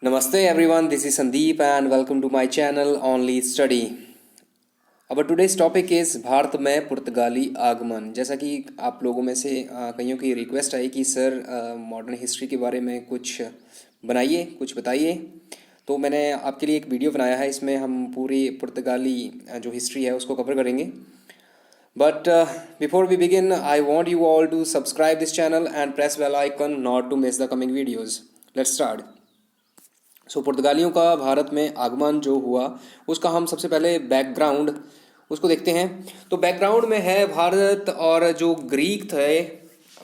Namaste everyone, this is Sandeep and welcome to my channel Only Study. Our today's topic is Bharat में पुर्तगाली आगमन। जैसा कि आप लोगों में से कईयों की रिक्वेस्ट आई कि सर मॉडर्न हिस्ट्री के बारे में कुछ बनाइए, कुछ बताइए, तो मैंने आपके लिए एक वीडियो बनाया है। इसमें हम पूरी पुर्तगाली जो हिस्ट्री है उसको कवर करेंगे। But before we begin, I want you all to subscribe this channel and press bell icon not to miss the coming videos. Let's start. पुर्तगालियों का भारत में आगमन जो हुआ उसका हम सबसे पहले बैकग्राउंड उसको देखते हैं। तो बैकग्राउंड में है भारत और जो ग्रीक थे,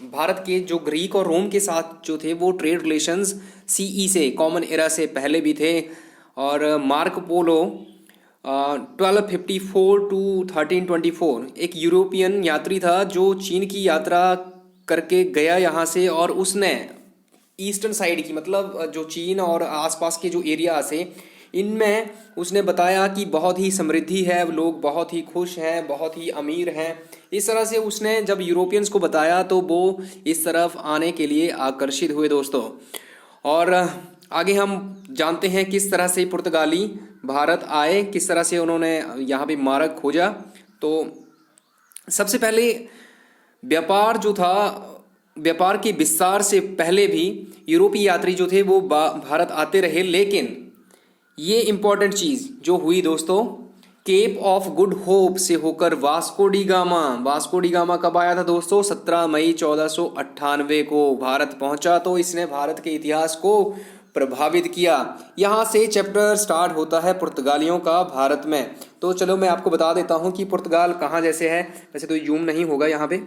भारत के जो ग्रीक और रोम के साथ जो थे वो ट्रेड रिलेशंस सीई से, कॉमन एरा से पहले भी थे। और मार्क पोलो 1254 टू 1324 एक यूरोपियन यात्री था जो चीन की यात्रा करके गया यहाँ से, और उसने ईस्टर्न साइड की, मतलब जो चीन और आसपास के जो एरिया से, इनमें उसने बताया कि बहुत ही समृद्धि है, लोग बहुत ही खुश हैं, बहुत ही अमीर हैं। इस तरह से उसने जब यूरोपियंस को बताया तो वो इस तरफ आने के लिए आकर्षित हुए दोस्तों। और आगे हम जानते हैं किस तरह से पुर्तगाली भारत आए, किस तरह से उन्होंने यहाँ पे मार्ग खोजा। तो सबसे पहले व्यापार जो था, व्यापार के विस्तार से पहले भी यूरोपीय यात्री जो थे वो भारत आते रहे। लेकिन ये इम्पॉर्टेंट चीज़ जो हुई दोस्तों, केप ऑफ गुड होप से होकर Vasco D gamma. Vasco D gamma कब आया था दोस्तों? 17 मई 1498 को भारत पहुंचा। तो इसने भारत के इतिहास को प्रभावित किया। यहाँ से चैप्टर स्टार्ट होता है पुर्तगालियों का भारत में। तो चलो मैं आपको बता देता हूँ कि पुर्तगाल कहाँ जैसे है। वैसे तो जूम नहीं होगा यहाँ पे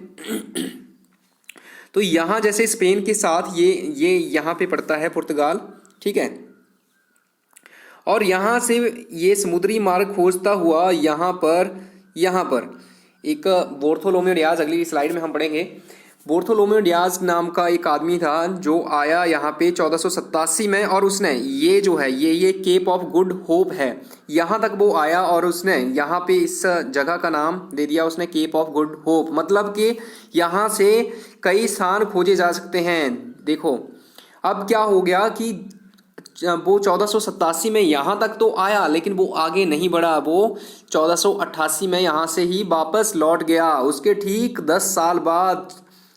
तो यहाँ जैसे स्पेन के साथ ये यहाँ पे पड़ता है पुर्तगाल, ठीक है। और यहाँ से ये समुद्री मार्ग खोजता हुआ यहाँ पर एक बार्थोलोमेओ डियाज, अगली स्लाइड में हम पढ़ेंगे। बार्थोलोमेओ डियाज नाम का एक आदमी था जो आया यहाँ पे 1487 में, और उसने ये जो है ये केप ऑफ गुड होप है, यहाँ तक वो आया और उसने यहाँ पे इस जगह का नाम दे दिया उसने केप ऑफ गुड होप। मतलब कि यहाँ से कई स्थान खोजे जा सकते हैं। देखो अब क्या हो गया कि वो 1487 में यहाँ तक तो आया लेकिन वो आगे नहीं बढ़ा। वो 1488 में यहाँ से ही वापस लौट गया। उसके ठीक 10 साल बाद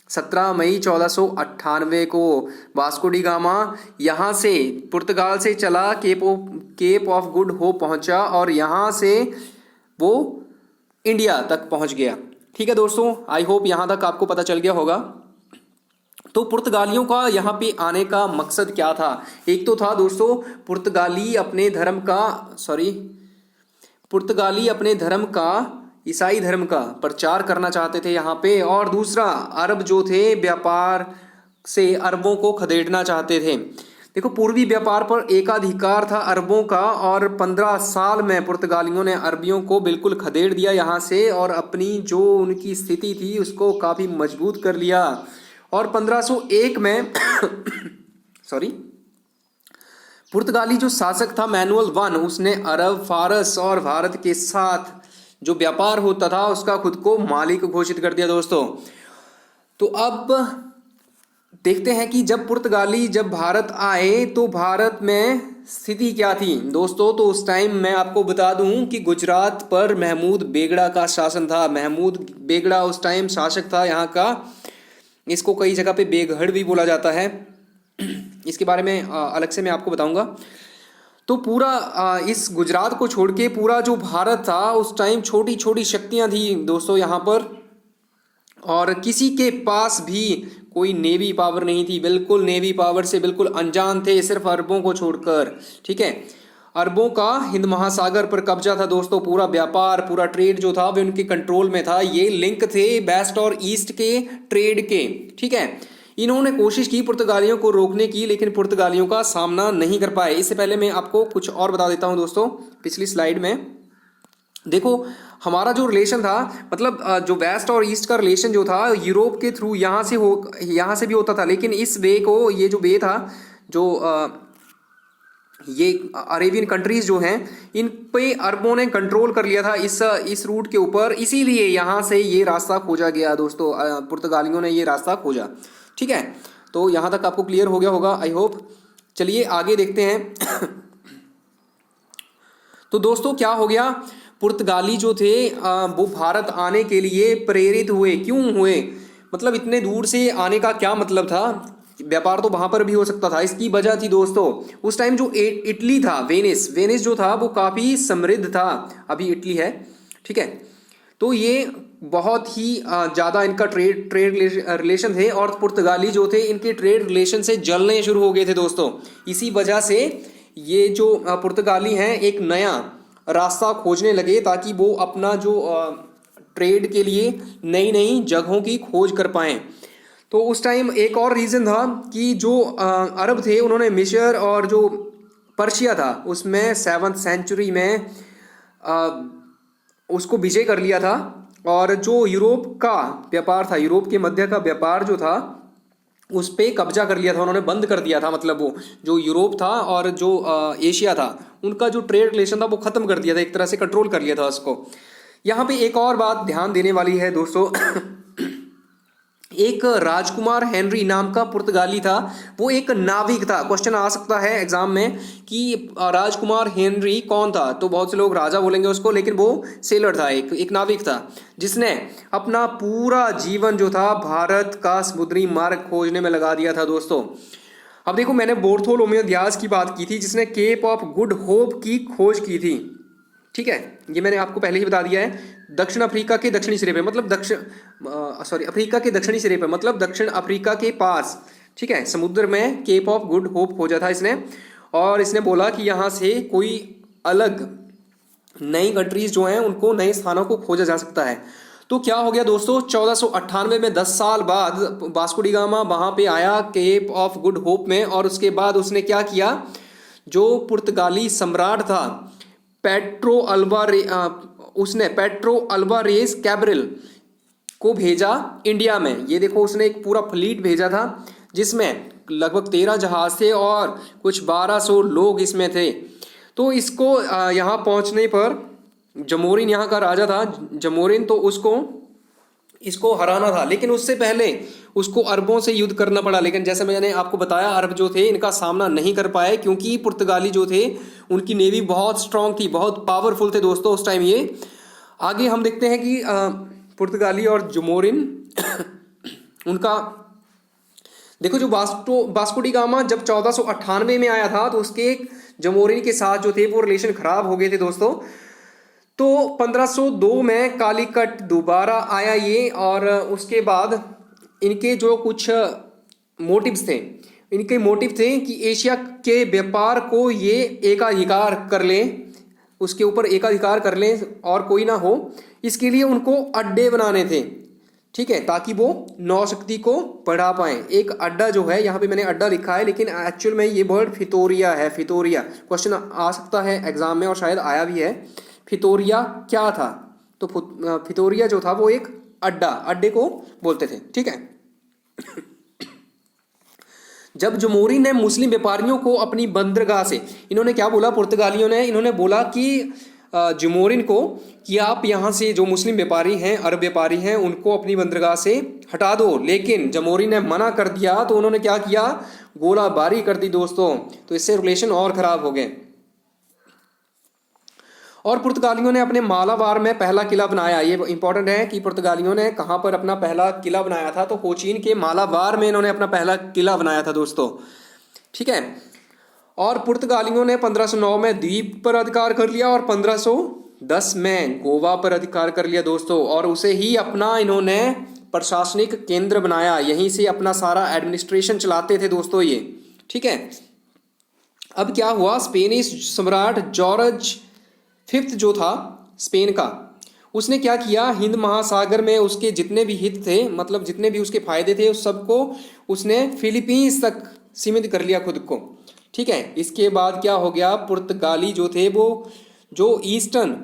17 मई 1498 को वास्को डी गामा यहाँ से पुर्तगाल से चला, केप ऑफ गुड होप पहुँचा और यहाँ से वो इंडिया तक पहुँच गया। ठीक है दोस्तों, आई होप यहाँ तक आपको पता चल गया होगा। तो पुर्तगालियों का यहाँ पे आने का मकसद क्या था? एक तो था दोस्तों पुर्तगाली अपने धर्म का ईसाई धर्म का प्रचार करना चाहते थे यहाँ पे, और दूसरा अरब जो थे व्यापार से अरबों को खदेड़ना चाहते थे। देखो पूर्वी व्यापार पर एकाधिकार था अरबों का, और 15 साल में पुर्तगालियों ने अरबियों को बिल्कुल खदेड़ दिया यहाँ से, और अपनी जो उनकी स्थिति थी उसको काफ़ी मजबूत कर लिया। और 1501 में पुर्तगाली जो शासक था मैनुअल I, उसने अरब, फारस और भारत के साथ जो व्यापार होता था उसका खुद को मालिक घोषित कर दिया दोस्तों। तो अब देखते हैं कि जब पुर्तगाली भारत आए तो भारत में स्थिति क्या थी दोस्तों। तो उस टाइम मैं आपको बता दूं कि गुजरात पर महमूद बेगड़ा का शासन था। महमूद बेगड़ा उस टाइम शासक था यहाँ का। इसको कई जगह पे बेगढ़ भी बोला जाता है। इसके बारे में अलग से मैं आपको बताऊंगा। तो पूरा इस गुजरात को छोड़ के पूरा जो भारत था उस टाइम छोटी छोटी शक्तियां थी दोस्तों यहाँ पर, और किसी के पास भी कोई नेवी पावर नहीं थी। बिल्कुल नेवी पावर से बिल्कुल अनजान थे, सिर्फ अरबों को छोड़कर, ठीक है। अरबों का हिंद महासागर पर कब्जा था दोस्तों। पूरा व्यापार, पूरा ट्रेड जो था वो उनके कंट्रोल में था। ये लिंक थे वेस्ट और ईस्ट के ट्रेड के, ठीक है। इन्होंने कोशिश की पुर्तगालियों को रोकने की, लेकिन पुर्तगालियों का सामना नहीं कर पाए। इससे पहले मैं आपको कुछ और बता देता हूं दोस्तों। पिछली स्लाइड में देखो हमारा जो रिलेशन था, मतलब जो वेस्ट और ईस्ट का रिलेशन जो था यूरोप के थ्रू यहाँ से भी होता था, लेकिन इस वे को, ये जो वे था, जो ये अरेबियन कंट्रीज जो हैं इन पे अरबों ने कंट्रोल कर लिया था इस रूट के ऊपर। इसीलिए यहाँ से ये रास्ता खोजा गया दोस्तों, पुर्तगालियों ने ये रास्ता खोजा, ठीक है। तो यहाँ तक आपको क्लियर हो गया होगा आई होप। चलिए आगे देखते हैं। तो दोस्तों क्या हो गया, पुर्तगाली जो थे वो भारत आने के लिए प्रेरित हुए। क्यों हुए, मतलब इतने दूर से आने का क्या मतलब था, व्यापार तो वहां पर भी हो सकता था। इसकी वजह थी दोस्तों, उस टाइम जो इटली था, वेनिस वेनिस जो था वो काफ़ी समृद्ध था, अभी इटली है, ठीक है। तो ये बहुत ही ज़्यादा इनका ट्रेड ट्रेड रिलेशन थे, और पुर्तगाली जो थे इनके ट्रेड रिलेशन से जलने शुरू हो गए थे दोस्तों। इसी वजह से ये जो पुर्तगाली हैं एक नया रास्ता खोजने लगे, ताकि वो अपना जो ट्रेड के लिए नई नई जगहों की खोज कर पाएँ। तो उस टाइम एक और रीज़न था कि जो अरब थे उन्होंने मिस्र और जो पर्शिया था उसमें 7th सेंचुरी में उसको विजय कर लिया था, और जो यूरोप का व्यापार था, यूरोप के मध्य का व्यापार जो था उस पर कब्जा कर लिया था उन्होंने, बंद कर दिया था। मतलब वो जो यूरोप था और जो एशिया था उनका जो ट्रेड रिलेशन था वो ख़त्म कर दिया था, एक तरह से कंट्रोल कर लिया था उसको। यहाँ पे एक और बात ध्यान देने वाली है दोस्तों। एक राजकुमार हेनरी नाम का पुर्तगाली था, वो एक नाविक था। क्वेश्चन आ सकता है एग्जाम में कि राजकुमार हेनरी कौन था, तो बहुत से लोग राजा बोलेंगे उसको, लेकिन वो सेलर था, एक नाविक था, जिसने अपना पूरा जीवन जो था भारत का समुद्री मार्ग खोजने में लगा दिया था दोस्तों। अब देखो, मैंने बार्थोलोमेव दियाज की बात की थी जिसने केप ऑफ गुड होप की खोज की थी, ठीक है। ये मैंने आपको पहले ही बता दिया है। दक्षिण अफ्रीका के दक्षिणी सिरे पे, मतलब अफ्रीका के दक्षिणी सिरे पे, मतलब दक्षिण अफ्रीका के पास, ठीक है, समुद्र में केप ऑफ गुड होप खोजा था इसने। और इसने बोला कि यहाँ से कोई अलग नई कंट्रीज जो हैं उनको, नए स्थानों को खोजा जा सकता है। तो क्या हो गया दोस्तों, 1498 में 10 साल बाद वास्को डी गामा वहाँ पे आया केप ऑफ गुड होप में, और उसके बाद उसने क्या किया, जो पुर्तगाली सम्राट था उसने पेट्रो अल्वारेज कैब्रिल को भेजा इंडिया में। ये देखो, उसने एक पूरा फ्लीट भेजा था जिसमें लगभग 13 जहाज थे और कुछ 1200 लोग इसमें थे। तो इसको यहाँ पहुँचने पर, जमोरिन यहाँ का राजा था जमोरिन, तो इसको हराना था, लेकिन उससे पहले उसको अरबों से युद्ध करना पड़ा। लेकिन जैसे मैंने आपको बताया, अरब जो थे इनका सामना नहीं कर पाए, क्योंकि पुर्तगाली जो थे उनकी नेवी बहुत स्ट्रांग थी, बहुत पावरफुल थे दोस्तों उस टाइम ये। आगे हम देखते हैं कि पुर्तगाली और जमोरिन उनका देखो, जो वास्को डी गामा जब 1498 में आया था तो उसके जमोरिन के साथ जो थे वो रिलेशन खराब हो गए थे दोस्तों। तो 1502 में कालीकट दोबारा आया ये, और उसके बाद इनके जो कुछ मोटिव्स थे, इनके मोटिव थे कि एशिया के व्यापार को ये एकाधिकार कर लें, उसके ऊपर एकाधिकार कर लें और कोई ना हो। इसके लिए उनको अड्डे बनाने थे, ठीक है, ताकि वो नौशक्ति को बढ़ा पाएं। एक अड्डा जो है, यहाँ पे मैंने अड्डा लिखा है, लेकिन एक्चुअल में ये वर्ड फितोरिया है। फितोरिया क्वेश्चन आ सकता है एग्जाम में, और शायद आया भी है। फितोरिया क्या था, तो फितोरिया जो था वो एक अड्डे को बोलते थे, ठीक है। जब जमोरिन ने मुस्लिम व्यापारियों को अपनी बंदरगाह से, इन्होंने क्या बोला, पुर्तगालियों ने, इन्होंने बोला कि जमोरिन को कि आप यहाँ से जो मुस्लिम व्यापारी हैं, अरब व्यापारी हैं, उनको अपनी बंदरगाह से हटा दो। लेकिन जमोरिन ने मना कर दिया, तो उन्होंने क्या किया, गोलाबारी कर दी दोस्तों। तो इससे रिलेशन और खराब हो गए। और पुर्तगालियों ने अपने मालाबार में पहला किला बनाया। ये इंपॉर्टेंट है कि पुर्तगालियों ने कहाँ पर अपना पहला किला बनाया था, तो कोचीन के मालाबार में इन्होंने अपना पहला किला बनाया था दोस्तों, ठीक है। और पुर्तगालियों ने 1509 में द्वीप पर अधिकार कर लिया और 1510 में गोवा पर अधिकार कर लिया दोस्तों, और उसे ही अपना इन्होंने प्रशासनिक केंद्र बनाया। यहीं से अपना सारा एडमिनिस्ट्रेशन चलाते थे दोस्तों ये, ठीक है। अब क्या हुआ, स्पेनिश सम्राट जॉर्ज फिफ्थ जो था स्पेन का, उसने क्या किया, हिंद महासागर में उसके जितने भी हित थे, मतलब जितने भी उसके फायदे थे, उस सबको उसने फिलीपींस तक सीमित कर लिया खुद को, ठीक है। इसके बाद क्या हो गया, पुर्तगाली जो थे वो जो ईस्टर्न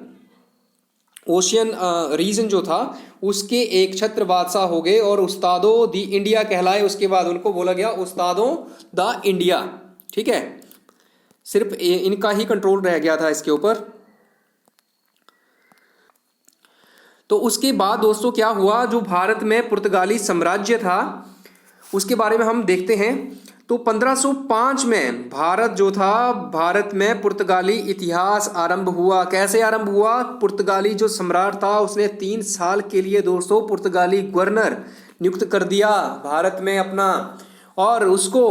ओशियन रीजन जो था उसके एक छत्र बादशाह हो गए, और उस्तादो द इंडिया कहलाए। उसके बाद उनको बोला गया उस्तादो द इंडिया, ठीक है। सिर्फ इनका ही कंट्रोल रह गया था इसके ऊपर। तो उसके बाद दोस्तों क्या हुआ, जो भारत में पुर्तगाली साम्राज्य था उसके बारे में हम देखते हैं। तो 1505 में भारत जो था, भारत में पुर्तगाली इतिहास आरंभ हुआ। कैसे आरंभ हुआ? पुर्तगाली जो सम्राट था उसने 3 साल के लिए दोस्तों पुर्तगाली गवर्नर नियुक्त कर दिया भारत में अपना, और उसको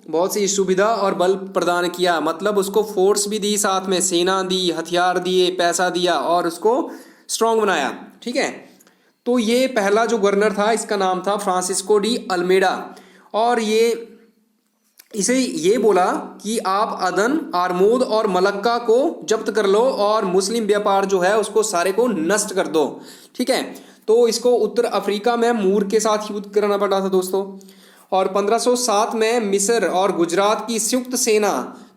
बहुत सी सुविधा और बल प्रदान किया। मतलब उसको फोर्स भी दी, साथ में सेना दी, हथियार दिए, पैसा दिया और उसको स्ट्रांग बनाया। ठीक है, तो ये पहला जो गवर्नर था इसका नाम था फ्रांसिस्को डी अल्मेडा, और इसे ये बोला कि आप अदन, आरमूद और मलक्का को जब्त कर लो और मुस्लिम व्यापार जो है उसको सारे को नष्ट कर दो। ठीक है, तो इसको उत्तर अफ्रीका में मूर के साथ युद्ध करना पड़ा था दोस्तों। और 1507 में मिस्र और गुजरात की संयुक्त सेना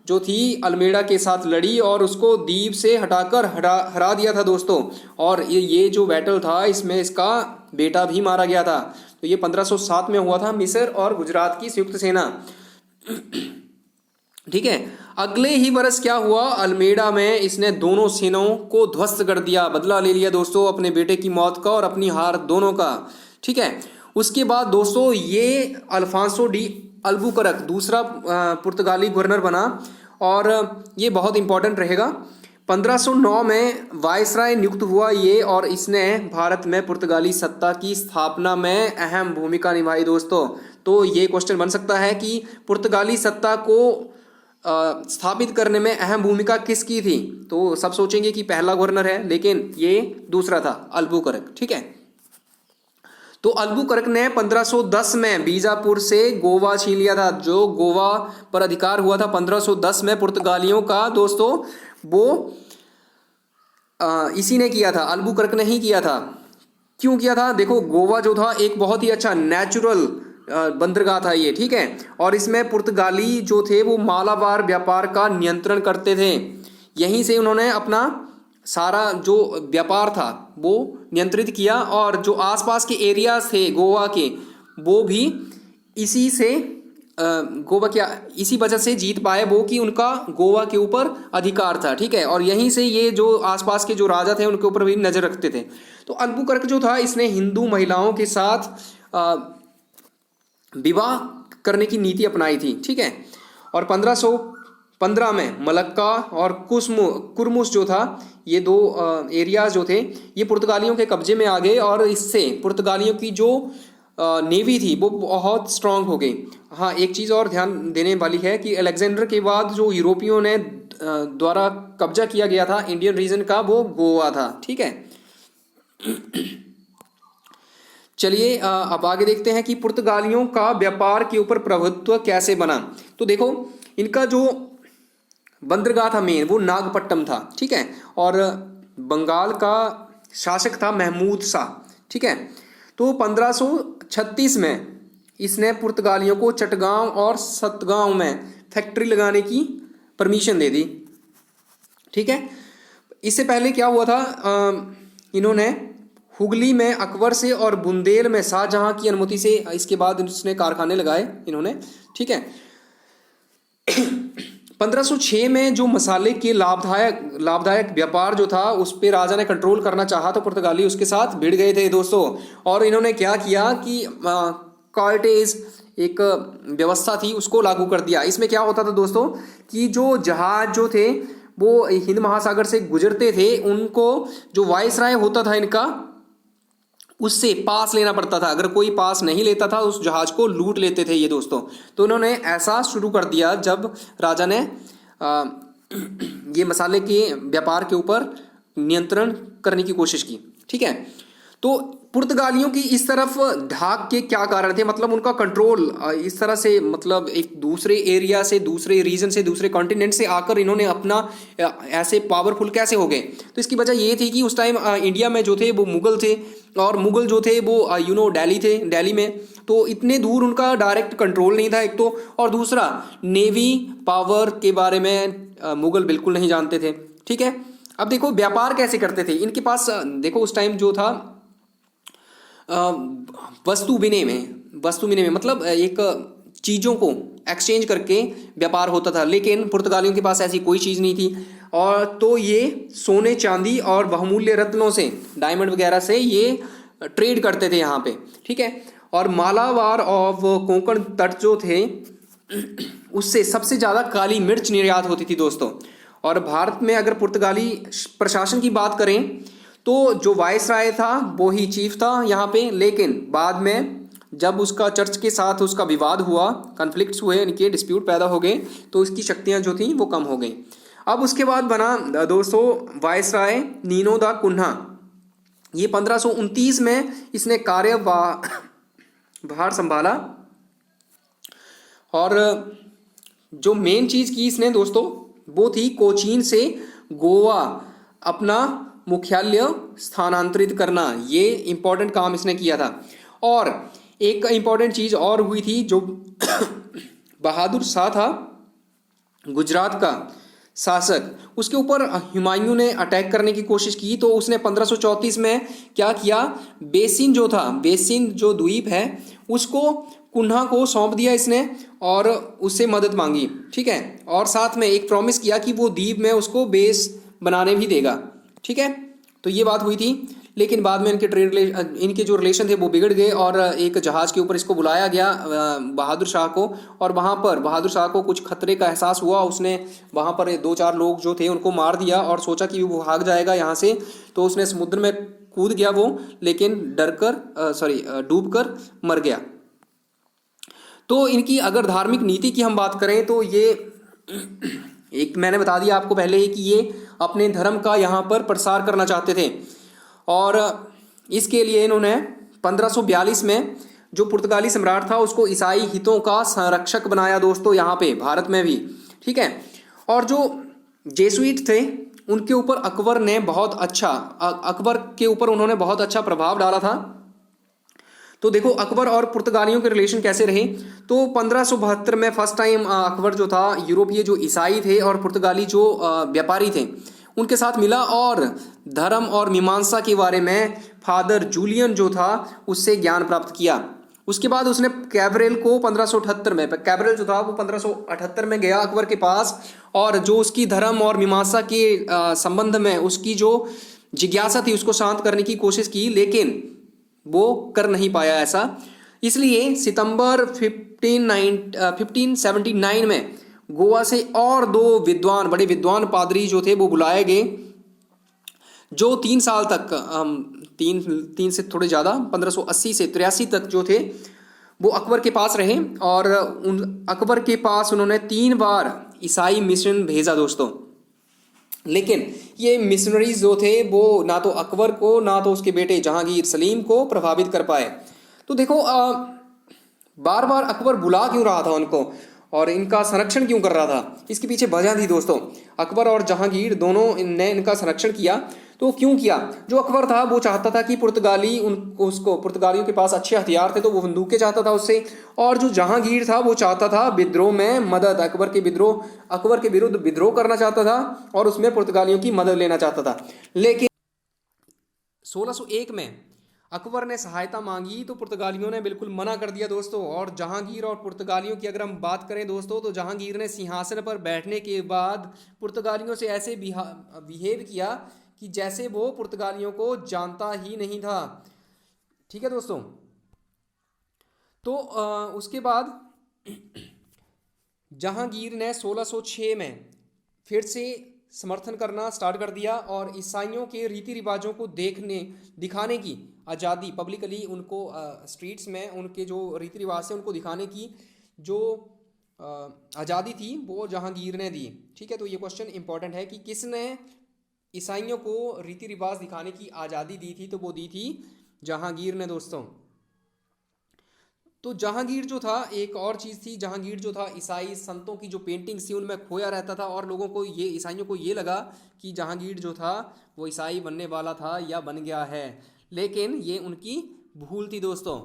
जो थी अल्मेडा के साथ लड़ी और उसको द्वीप से हटाकर हरा दिया था दोस्तों। और ये जो बैटल था इसमें इसका बेटा भी मारा गया था। तो ये 1507 में हुआ था, मिस्र और गुजरात की संयुक्त सेना। ठीक है, अगले ही वर्ष क्या हुआ, अल्मेडा में इसने दोनों सेनाओं को ध्वस्त कर दिया, बदला ले लिया दोस्तों अपने बेटे की मौत का और अपनी हार दोनों का। ठीक है, उसके बाद दोस्तों ये अल्फांसो डी अल्बुकरक दूसरा पुर्तगाली गवर्नर बना, और ये बहुत इंपॉर्टेंट रहेगा। 1509 में वायसराय नियुक्त हुआ ये, और इसने भारत में पुर्तगाली सत्ता की स्थापना में अहम भूमिका निभाई दोस्तों। तो ये क्वेश्चन बन सकता है कि पुर्तगाली सत्ता को स्थापित करने में अहम भूमिका किसकी थी? तो सब सोचेंगे कि पहला गवर्नर है, लेकिन ये दूसरा था, अल्बुकरक। ठीक है, तो अल्बुकरक ने 1510 में बीजापुर से गोवा छीन लिया था। जो गोवा पर अधिकार हुआ था 1510 में पुर्तगालियों का दोस्तों, वो इसी ने किया था, अल्बुकरक ने ही किया था। क्यों किया था? देखो, गोवा जो था एक बहुत ही अच्छा नेचुरल बंदरगाह था ये। ठीक है, और इसमें पुर्तगाली जो थे वो मालाबार व्यापार का नियंत्रण करते थे। यहीं से उन्होंने अपना सारा जो व्यापार था वो नियंत्रित किया, और जो आसपास के एरियाज थे गोवा के वो भी इसी से इसी वजह से जीत पाए वो, कि उनका गोवा के ऊपर अधिकार था। ठीक है, और यहीं से ये जो आसपास के जो राजा थे उनके ऊपर भी नजर रखते थे। तो अल्बुकरक जो था इसने हिंदू महिलाओं के साथ विवाह करने की नीति अपनाई थी। ठीक है, और 1515 में मलक्का और कुर्मुस जो था, ये दो एरियाज जो थे ये पुर्तगालियों के कब्जे में आ गए, और इससे पुर्तगालियों की जो नेवी थी वो बहुत स्ट्रांग हो गई। हाँ, एक चीज़ और ध्यान देने वाली है कि अलेक्जेंडर के बाद जो यूरोपियों ने द्वारा कब्जा किया गया था इंडियन रीजन का, वो गोवा था। ठीक है, चलिए अब आगे देखते हैं कि पुर्तगालियों का व्यापार के ऊपर प्रभुत्व कैसे बना। तो देखो, इनका जो बंदरगाह था मेन वो नागपट्टनम था। ठीक है, और बंगाल का शासक था महमूद शाह। ठीक है, तो 1536 में इसने पुर्तगालियों को चटगांव और सतगांव में फैक्ट्री लगाने की परमिशन दे दी। ठीक है, इससे पहले क्या हुआ था, इन्होंने हुगली में अकबर से और बुंदेल में शाहजहां की अनुमति से इसके बाद इसने कारखाने लगाए इन्होंने। ठीक है, 1506 में जो मसाले के लाभदायक व्यापार जो था उस पर राजा ने कंट्रोल करना चाहा, तो पुर्तगाली उसके साथ भिड़ गए थे दोस्तों। और इन्होंने क्या किया कि कॉर्टेज एक व्यवस्था थी उसको लागू कर दिया। इसमें क्या होता था दोस्तों कि जो जहाज जो थे वो हिंद महासागर से गुजरते थे, उनको जो वायसराय होता था इनका उससे पास लेना पड़ता था। अगर कोई पास नहीं लेता था उस जहाज को लूट लेते थे ये दोस्तों। तो उन्होंने ऐसा शुरू कर दिया जब राजा ने ये मसाले के व्यापार के ऊपर नियंत्रण करने की कोशिश की। ठीक है, तो पुर्तगालियों की इस तरफ ढाक के क्या कारण थे, मतलब उनका कंट्रोल इस तरह से, मतलब एक दूसरे एरिया से, दूसरे रीजन से, दूसरे कॉन्टिनेंट से आकर इन्होंने अपना ऐसे पावरफुल कैसे हो गए? तो इसकी वजह ये थी कि उस टाइम इंडिया में जो थे वो मुगल थे, और मुगल जो थे वो दिल्ली में, तो इतने दूर उनका डायरेक्ट कंट्रोल नहीं था एक तो, और दूसरा नेवी पावर के बारे में मुगल बिल्कुल नहीं जानते थे। ठीक है, अब देखो व्यापार कैसे करते थे इनके पास। देखो उस टाइम जो था वस्तु विनिमय मतलब एक चीज़ों को एक्सचेंज करके व्यापार होता था, लेकिन पुर्तगालियों के पास ऐसी कोई चीज़ नहीं थी। और तो ये सोने चांदी और बहुमूल्य रत्नों से, डायमंड वगैरह से ये ट्रेड करते थे यहाँ पे। ठीक है, और मालाबार और कोंकण तट जो थे उससे सबसे ज़्यादा काली मिर्च निर्यात होती थी दोस्तों। और भारत में अगर पुर्तगाली प्रशासन की बात करें तो जो वायसराय था वो ही चीफ था यहाँ पे, लेकिन बाद में जब उसका चर्च के साथ उसका विवाद हुआ, कन्फ्लिक्ट्स हुए, इनके डिस्प्यूट पैदा हो गए, तो इसकी शक्तियाँ जो थी वो कम हो गई। अब उसके बाद बना दोस्तों वायसराय नीनो दा कुन्हा। ये 1529 में इसने भार संभाला। और जो मेन चीज़ की इसने दोस्तों वो थी कोचीन से गोवा अपना मुख्यालय स्थानांतरित करना। ये इंपॉर्टेंट काम इसने किया था। और एक इंपॉर्टेंट चीज़ और हुई थी, जो बहादुर शाह था गुजरात का शासक, उसके ऊपर हुमायूं ने अटैक करने की कोशिश की। तो उसने 1534 में क्या किया, बेसिन जो था, बेसिन जो द्वीप है उसको कुन्हा को सौंप दिया इसने और उससे मदद मांगी, ठीक है। और साथ में एक प्रॉमिस किया कि वो द्वीप में उसको बेस बनाने भी देगा, ठीक है। तो ये बात हुई थी। लेकिन बाद में इनके जो रिलेशन थे वो बिगड़ गए और एक जहाज़ के ऊपर इसको बुलाया गया बहादुर शाह को। और वहाँ पर बहादुर शाह को कुछ खतरे का एहसास हुआ। उसने वहाँ पर 2-4 लोग जो थे उनको मार दिया और सोचा कि वो भाग जाएगा यहाँ से। तो उसने समुद्र में कूद गया वो, लेकिन डूब कर मर गया। तो इनकी अगर धार्मिक नीति की हम बात करें तो ये एक मैंने बता दिया आपको पहले ही कि ये अपने धर्म का यहाँ पर प्रसार करना चाहते थे। और इसके लिए इन्होंने 1542 में जो पुर्तगाली सम्राट था उसको ईसाई हितों का संरक्षक बनाया दोस्तों, यहाँ पे भारत में भी, ठीक है। और जो जेसुइट थे उनके ऊपर अकबर के ऊपर उन्होंने बहुत अच्छा प्रभाव डाला था। तो देखो अकबर और पुर्तगालियों के रिलेशन कैसे रहे। तो 1572 में फर्स्ट टाइम अकबर जो था यूरोपीय जो ईसाई थे और पुर्तगाली जो व्यापारी थे उनके साथ मिला और धर्म और मीमांसा के बारे में फादर जूलियन जो था उससे ज्ञान प्राप्त किया। उसके बाद उसने कैब्रेल को 1578 में, कैब्रेल जो था वो 1578 में गया अकबर के पास, और जो उसकी धर्म और मीमांसा के संबंध में उसकी जो जिज्ञासा थी उसको शांत करने की कोशिश की, लेकिन वो कर नहीं पाया ऐसा। इसलिए सितंबर 1579 में गोवा से और 2 बड़े विद्वान पादरी जो थे वो बुलाए गए, जो 3 साल तक तीन से थोड़े ज़्यादा 1580 से 83 तक जो थे वो अकबर के पास रहे। और अकबर के पास उन्होंने 3 बार ईसाई मिशन भेजा दोस्तों। लेकिन ये मिशनरीज जो थे वो ना तो अकबर को ना तो उसके बेटे जहांगीर सलीम को प्रभावित कर पाए। तो देखो बार बार अकबर बुला क्यों रहा था उनको और इनका संरक्षण क्यों कर रहा था, इसके पीछे वजह थी दोस्तों। अकबर और जहांगीर दोनों ने इनका संरक्षण किया। तो क्यों किया, जो अकबर था वो चाहता था कि पुर्तगालियों के पास अच्छे हथियार थे तो वो बंदूकें चाहता था उससे, और जो जहांगीर था वो चाहता था विद्रोह में मदद, अकबर के विरुद्ध विद्रोह करना चाहता था और उसमें पुर्तगालियों की मदद लेना चाहता था। लेकिन 1601 में अकबर ने सहायता मांगी तो पुर्तगालियों ने बिल्कुल मना कर दिया दोस्तों। और जहांगीर और पुर्तगालियों की अगर हम बात करें दोस्तों तो जहांगीर ने सिंहासन पर बैठने के बाद पुर्तगालियों से ऐसे बिहेव किया कि जैसे वो पुर्तगालियों को जानता ही नहीं था, ठीक है दोस्तों। तो उसके बाद जहांगीर ने 1606 में फिर से समर्थन करना स्टार्ट कर दिया और ईसाइयों के रीति रिवाजों को दिखाने की आज़ादी, पब्लिकली उनको स्ट्रीट्स में उनके जो रीति रिवाज है उनको दिखाने की जो आज़ादी थी वो जहांगीर ने दी, ठीक है। तो ये क्वेश्चन इंपॉर्टेंट है कि किसने ईसाइयों को रीति रिवाज दिखाने की आज़ादी दी थी, तो वो दी थी जहांगीर ने दोस्तों। तो जहांगीर जो था, एक और चीज़ थी, जहांगीर जो था ईसाई संतों की जो पेंटिंग्स थी उनमें खोया रहता था और लोगों को ईसाइयों को ये लगा कि जहांगीर जो था वो ईसाई बनने वाला था या बन गया है, लेकिन ये उनकी भूल थी दोस्तों।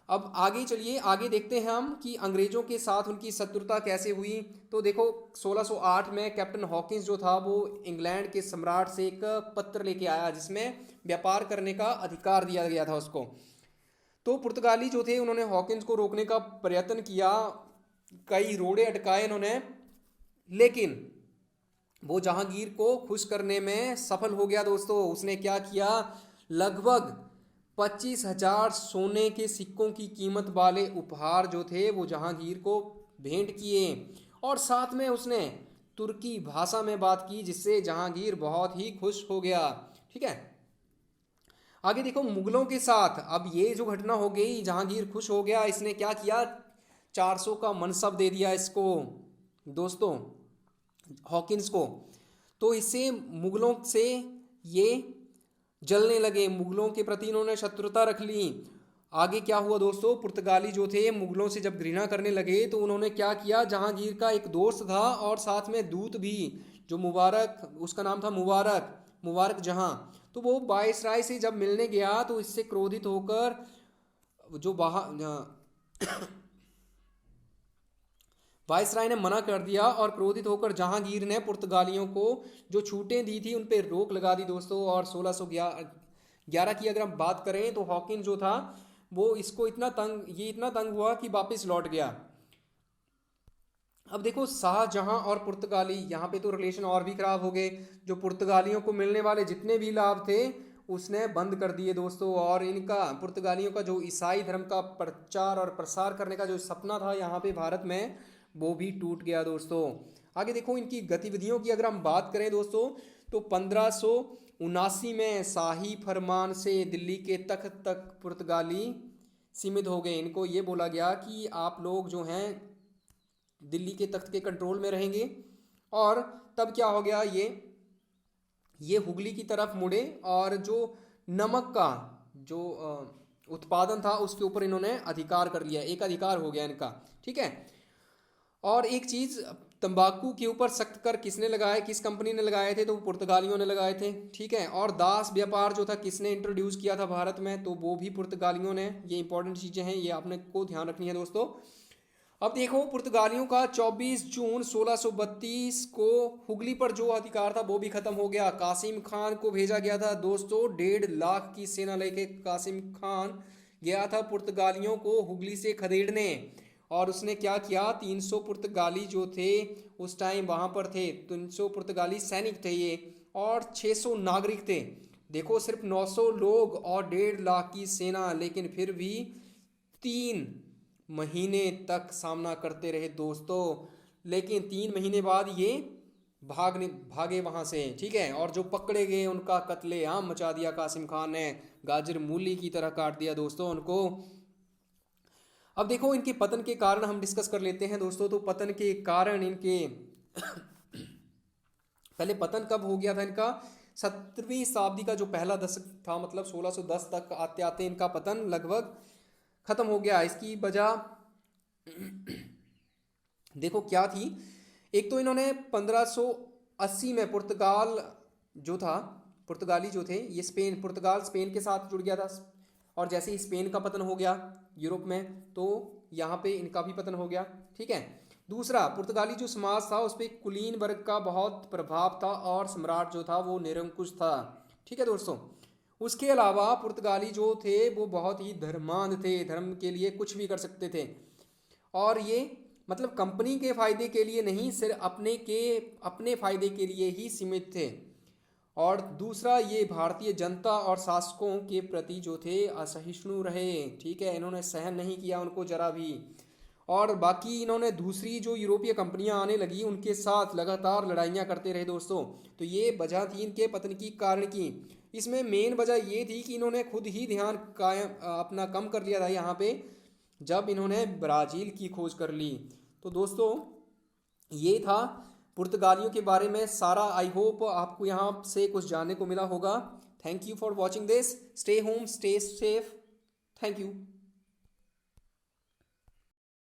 अब आगे चलिए, आगे देखते हैं हम कि अंग्रेज़ों के साथ उनकी शत्रुता कैसे हुई। तो देखो 1608 में कैप्टन हॉकिंस जो था वो इंग्लैंड के सम्राट से एक पत्र लेके आया जिसमें व्यापार करने का अधिकार दिया गया था उसको। तो पुर्तगाली जो थे उन्होंने हॉकिंस को रोकने का प्रयत्न किया, कई रोड़े अटकाए इन्होंने, लेकिन वो जहांगीर को खुश करने में सफल हो गया दोस्तों। उसने क्या किया, लगभग 25,000 सोने के सिक्कों की कीमत वाले उपहार जो थे वो जहांगीर को भेंट किए और साथ में उसने तुर्की भाषा में बात की, जिससे जहांगीर बहुत ही खुश हो गया। ठीक है, आगे देखो मुगलों के साथ। अब ये जो घटना हो गई, जहांगीर खुश हो गया, इसने क्या किया, 400 का मनसब दे दिया इसको दोस्तों, हॉकिंस को। तो इससे मुगलों से ये जलने लगे, मुगलों के प्रति इन्होंने शत्रुता रख ली। आगे क्या हुआ दोस्तों, पुर्तगाली जो थे मुगलों से जब घृणा करने लगे तो उन्होंने क्या किया, जहांगीर का एक दोस्त था और साथ में दूत भी, जो मुबारक, उसका नाम था मुबारक, मुबारक जहां, तो वो वायसराय से जब मिलने गया तो इससे क्रोधित होकर जो वायसराय ने मना कर दिया और क्रोधित होकर जहांगीर ने पुर्तगालियों को जो छूटें दी थी उन पर रोक लगा दी दोस्तों। और 1611 की अगर हम बात करें तो हॉकिंस जो था वो इसको इतना तंग हुआ कि वापस लौट गया। अब देखो शाहजहां और पुर्तगाली, यहाँ पे तो रिलेशन और भी खराब हो गए। जो पुर्तगालियों को मिलने वाले जितने भी लाभ थे उसने बंद कर दिए दोस्तों, और इनका पुर्तगालियों का जो ईसाई धर्म का प्रचार और प्रसार करने का जो सपना था यहाँ पे भारत में, वो भी टूट गया दोस्तों। आगे देखो इनकी गतिविधियों की अगर हम बात करें दोस्तों, तो 1579 में शाही फरमान से दिल्ली के तख्त तक पुर्तगाली सीमित हो गए। इनको ये बोला गया कि आप लोग जो हैं दिल्ली के तख्त के कंट्रोल में रहेंगे। और तब क्या हो गया, ये हुगली की तरफ मुड़े और जो नमक का जो उत्पादन था उसके ऊपर इन्होंने अधिकार कर लिया, एक अधिकार हो गया इनका। ठीक है, और एक चीज़, तंबाकू के ऊपर सख्त कर किसने लगाया, किस कंपनी ने लगाए थे, तो पुर्तगालियों ने लगाए थे। ठीक है, और दास व्यापार जो था किसने इंट्रोड्यूस किया था भारत में, तो वो भी पुर्तगालियों ने। ये इंपॉर्टेंट चीज़ें हैं, ये आपने को ध्यान रखनी है दोस्तों। अब देखो पुर्तगालियों का 24 जून 1632 को हुगली पर जो अधिकार था वो भी खत्म हो गया। कासिम खान को भेजा गया था दोस्तों, 1.5 लाख की सेना लेके कासिम खान गया था पुर्तगालियों को हुगली से खदेड़ने। और उसने क्या किया, 300 पुर्तगाली जो थे उस टाइम वहाँ पर थे, 300 पुर्तगाली सैनिक थे ये, और 600 नागरिक थे। देखो सिर्फ 900 लोग और 1.5 लाख की सेना, लेकिन फिर भी 3 महीने तक सामना करते रहे दोस्तों। लेकिन 3 महीने बाद ये भागे वहाँ से। ठीक है, और जो पकड़े गए उनका कत्लेआम मचा दिया कासिम खान ने, गाजर मूली की तरह काट दिया दोस्तों उनको। अब देखो इनके पतन के कारण हम डिस्कस कर लेते हैं दोस्तों। तो पतन के कारण इनके पहले पतन कब हो गया था इनका, 17वीं शताब्दी का जो पहला दशक था, मतलब 1610 तक आते आते इनका पतन लगभग खत्म हो गया। इसकी वजह देखो क्या थी, एक तो इन्होंने 1580 में पुर्तगाली जो थे ये पुर्तगाल स्पेन के साथ जुड़ गया था। और जैसे ही स्पेन का पतन हो गया यूरोप में, तो यहाँ पे इनका भी पतन हो गया। ठीक है, दूसरा, पुर्तगाली जो समाज था उस पर कुलीन वर्ग का बहुत प्रभाव था और सम्राट जो था वो निरंकुश था। ठीक है दोस्तों, उसके अलावा पुर्तगाली जो थे वो बहुत ही धर्मांध थे, धर्म के लिए कुछ भी कर सकते थे। और ये मतलब कंपनी के फायदे के लिए नहीं, सिर्फ अपने फायदे के लिए ही सीमित थे। और दूसरा, ये भारतीय जनता और शासकों के प्रति जो थे असहिष्णु रहे। ठीक है, इन्होंने सहन नहीं किया उनको जरा भी। और बाकी इन्होंने दूसरी जो यूरोपीय कंपनियां आने लगी उनके साथ लगातार लड़ाइयाँ करते रहे दोस्तों। तो ये वजह थी इनके पतन की कारण की। इसमें मेन वजह ये थी कि इन्होंने खुद ही ध्यान अपना कम कर लिया था यहाँ पे, जब इन्होंने ब्राज़ील की खोज कर ली। तो दोस्तों ये था पुर्तगालियों के बारे में सारा। आई होप आपको यहाँ से कुछ जानने को मिला होगा। Thank you for watching this. Stay home, stay safe. Thank you.